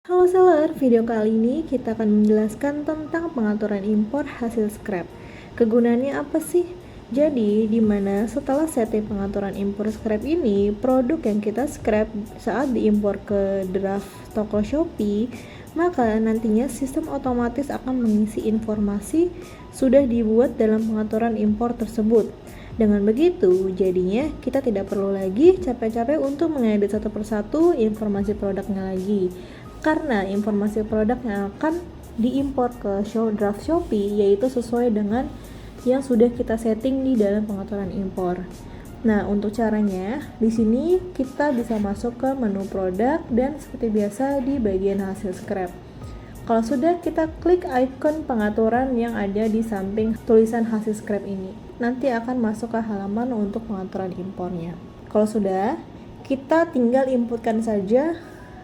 Halo seller, video kali ini kita akan menjelaskan tentang pengaturan impor hasil scrap. Kegunaannya apa sih? Jadi, di mana setelah setting pengaturan impor scrap ini, produk yang kita scrap saat diimpor ke draft toko Shopee, maka nantinya sistem otomatis akan mengisi informasi sudah dibuat dalam pengaturan impor tersebut. Dengan begitu, jadinya kita tidak perlu lagi capek-capek untuk mengedit satu persatu informasi produknya lagi. Karena informasi produk yang akan diimpor ke draft Shopee yaitu sesuai dengan yang sudah kita setting di dalam pengaturan impor. Nah, untuk caranya, di sini kita bisa masuk ke menu produk dan seperti biasa di bagian hasil scrap. Kalau sudah, kita klik icon pengaturan yang ada di samping tulisan hasil scrap ini. Nanti akan masuk ke halaman untuk pengaturan impornya. Kalau sudah, kita tinggal inputkan saja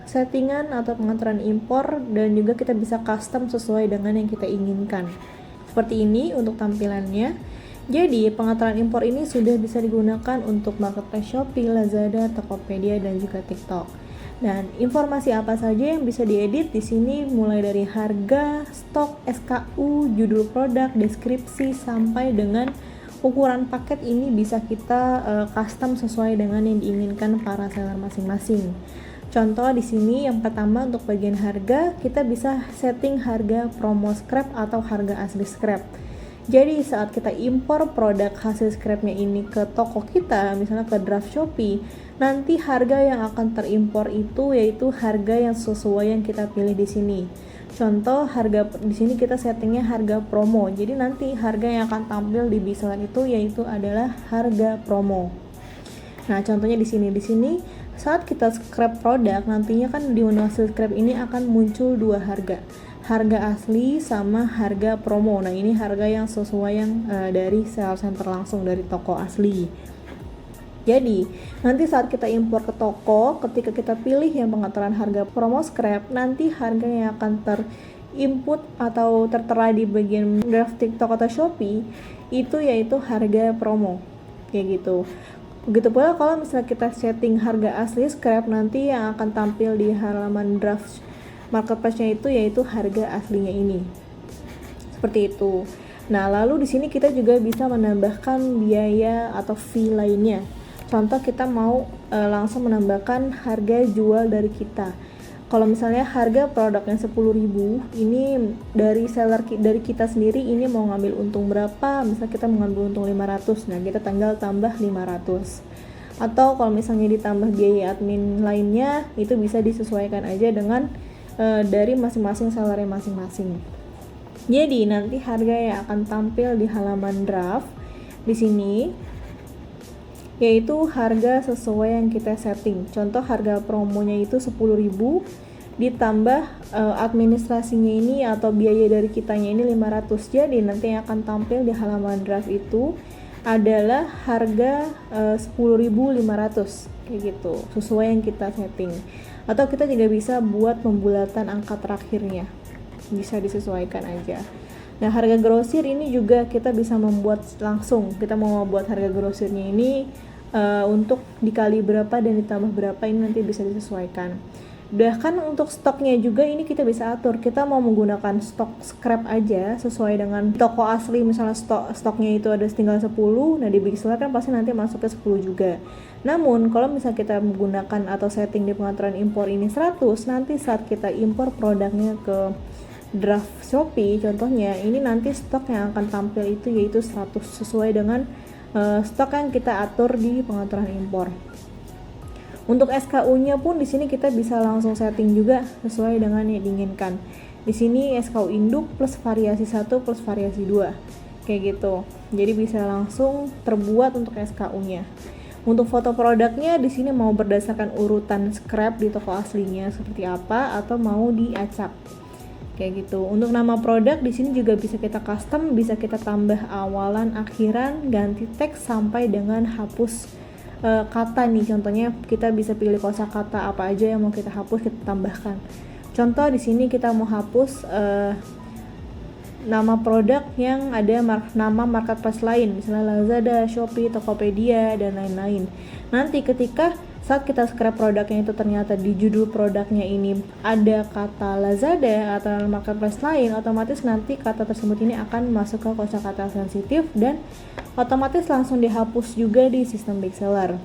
settingan atau pengaturan impor dan juga kita bisa custom sesuai dengan yang kita inginkan. Seperti ini untuk tampilannya. Jadi, pengaturan impor ini sudah bisa digunakan untuk marketplace Shopee, Lazada, Tokopedia, dan juga TikTok. Dan informasi apa saja yang bisa diedit di sini mulai dari harga, stok, SKU, judul produk, deskripsi sampai dengan ukuran paket ini bisa kita custom sesuai dengan yang diinginkan para seller masing-masing. Contoh di sini yang pertama untuk bagian harga, kita bisa setting harga promo scrap atau harga asli scrap. Jadi saat kita impor produk hasil scrapnya ini ke toko kita, misalnya ke draft Shopee, nanti harga yang akan terimpor itu yaitu harga yang sesuai yang kita pilih di sini. Contoh harga di sini kita settingnya harga promo. Jadi nanti harga yang akan tampil di biselan itu yaitu adalah harga promo. Nah, contohnya di sini saat kita scrap produk nantinya kan di menu hasil scrap ini akan muncul dua harga asli sama harga promo. Nah, ini harga yang sesuai yang dari sales center langsung dari toko asli. Jadi, nanti saat kita impor ke toko, ketika kita pilih yang pengaturan harga promo scrap, nanti harga yang akan terinput atau tertera di bagian draft TikTok atau Shopee itu yaitu harga promo. Kayak gitu. Begitu pula kalau misalnya kita setting harga asli scrap, nanti yang akan tampil di halaman draft marketplace-nya itu yaitu harga aslinya ini. Seperti itu. Nah, lalu di sini kita juga bisa menambahkan biaya atau fee lainnya. Contoh kita mau langsung menambahkan harga jual dari kita. Kalau misalnya harga produknya 10.000, ini dari seller dari kita sendiri ini mau ngambil untung berapa? Misalnya kita mau ngambil untung 500. Nah, kita tinggal tambah 500. Atau kalau misalnya ditambah biaya admin lainnya, itu bisa disesuaikan aja dengan dari masing-masing sellernya masing-masing. Jadi nanti harga yang akan tampil di halaman draft di sini yaitu harga sesuai yang kita setting. Contoh harga promonya itu 10.000 ditambah administrasinya ini atau biaya dari kitanya ini 500. Jadi nanti yang akan tampil di halaman draft itu adalah harga 10.500 kayak gitu, sesuai yang kita setting. Atau kita juga bisa buat pembulatan angka terakhirnya, bisa disesuaikan aja. Nah, harga grosir ini juga kita bisa membuat langsung. Kita mau membuat harga grosirnya ini untuk dikali berapa dan ditambah berapa, ini nanti bisa disesuaikan. Bahkan untuk stoknya juga ini kita bisa atur. Kita mau menggunakan stok scrap aja sesuai dengan toko asli, misalnya stoknya itu ada tinggal 10, nah di Big Seller kan pasti nanti masuk ke 10 juga. Namun kalau misalnya kita menggunakan atau setting di pengaturan impor ini 100, nanti saat kita impor produknya ke draft Shopee contohnya, ini nanti stok yang akan tampil itu yaitu 100 sesuai dengan stok yang kita atur di pengaturan impor. Untuk SKU-nya pun di sini kita bisa langsung setting juga sesuai dengan yang diinginkan. Di sini SKU induk plus variasi 1 plus variasi 2. Kayak gitu. Jadi bisa langsung terbuat untuk SKU-nya. Untuk foto produknya di sini mau berdasarkan urutan scrap di toko aslinya seperti apa atau mau diacak. Kayak gitu. Untuk nama produk di sini juga bisa kita custom, bisa kita tambah awalan, akhiran, ganti teks sampai dengan hapus kata nih. Contohnya kita bisa pilih kosakata apa aja yang mau kita hapus, kita tambahkan. Contoh di sini kita mau hapus nama produk yang ada nama marketplace lain, misalnya Lazada, Shopee, Tokopedia dan lain-lain. Nanti ketika saat kita scrap produknya itu ternyata di judul produknya ini ada kata Lazada atau marketplace lain, otomatis nanti kata tersebut ini akan masuk ke kosakata sensitif dan otomatis langsung dihapus juga di sistem big seller.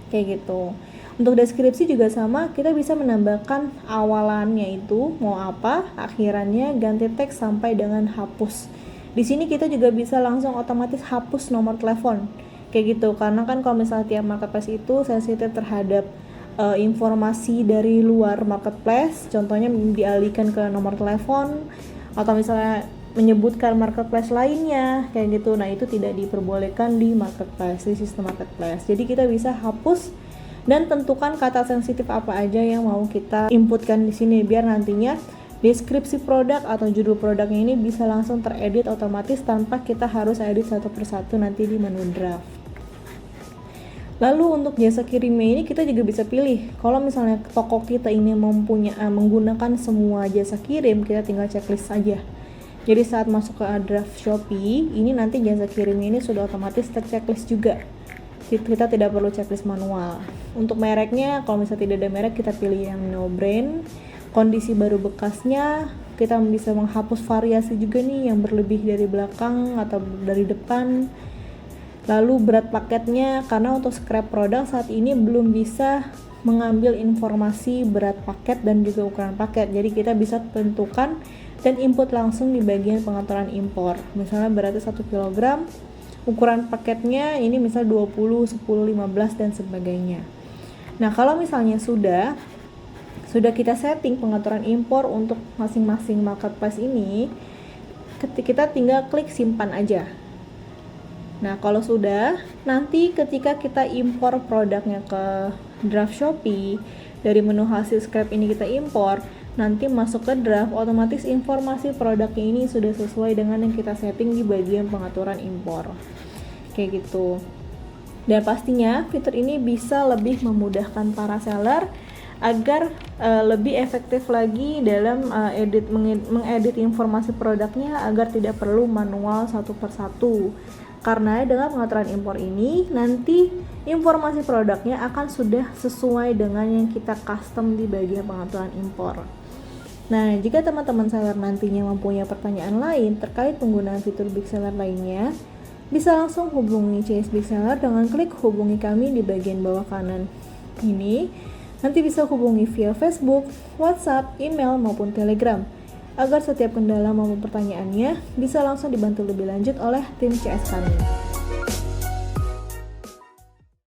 Kayak gitu. Untuk deskripsi juga sama, kita bisa menambahkan awalannya itu mau apa, akhirannya ganti teks sampai dengan hapus. Di sini kita juga bisa langsung otomatis hapus nomor telepon. Kayak gitu, karena kan kalau misalnya tiap marketplace itu sensitif terhadap informasi dari luar marketplace, contohnya dialihkan ke nomor telepon atau misalnya menyebutkan marketplace lainnya kayak gitu. Nah, itu tidak diperbolehkan di marketplace, di sistem marketplace. Jadi kita bisa hapus dan tentukan kata sensitif apa aja yang mau kita inputkan di sini biar nantinya deskripsi produk atau judul produknya ini bisa langsung teredit otomatis tanpa kita harus edit satu persatu nanti di menu draft. Lalu untuk jasa kirimnya ini kita juga bisa pilih. Kalau misalnya toko kita ini menggunakan semua jasa kirim, kita tinggal checklist saja. Jadi saat masuk ke draft Shopee, ini nanti jasa kirimnya ini sudah otomatis terchecklist juga. Kita tidak perlu checklist manual. Untuk mereknya, kalau misalnya tidak ada merek, kita pilih yang no brand. Kondisi baru bekasnya, kita bisa menghapus variasi juga nih yang berlebih dari belakang atau dari depan. Lalu berat paketnya, karena untuk scrap produk saat ini belum bisa mengambil informasi berat paket dan juga ukuran paket. Jadi kita bisa tentukan dan input langsung di bagian pengaturan impor. Misalnya beratnya 1 kg, ukuran paketnya ini misal 20, 10, 15 dan sebagainya. Nah, kalau misalnya sudah kita setting pengaturan impor untuk masing-masing marketplace ini, kita tinggal klik simpan aja. Nah, kalau sudah, nanti ketika kita impor produknya ke draft Shopee, dari menu hasil scrap ini kita impor, nanti masuk ke draft, otomatis informasi produknya ini sudah sesuai dengan yang kita setting di bagian pengaturan impor. Kayak gitu. Dan pastinya fitur ini bisa lebih memudahkan para seller agar lebih efektif lagi dalam mengedit informasi produknya agar tidak perlu manual satu persatu. Karena dengan pengaturan impor ini, nanti informasi produknya akan sudah sesuai dengan yang kita custom di bagian pengaturan impor. Nah, jika teman-teman seller nantinya mempunyai pertanyaan lain terkait penggunaan fitur Big Seller lainnya, bisa langsung hubungi CS Big Seller dengan klik hubungi kami di bagian bawah kanan ini. Nanti bisa hubungi via Facebook, WhatsApp, email, maupun Telegram, agar setiap kendala maupun pertanyaannya bisa langsung dibantu lebih lanjut oleh tim CS kami.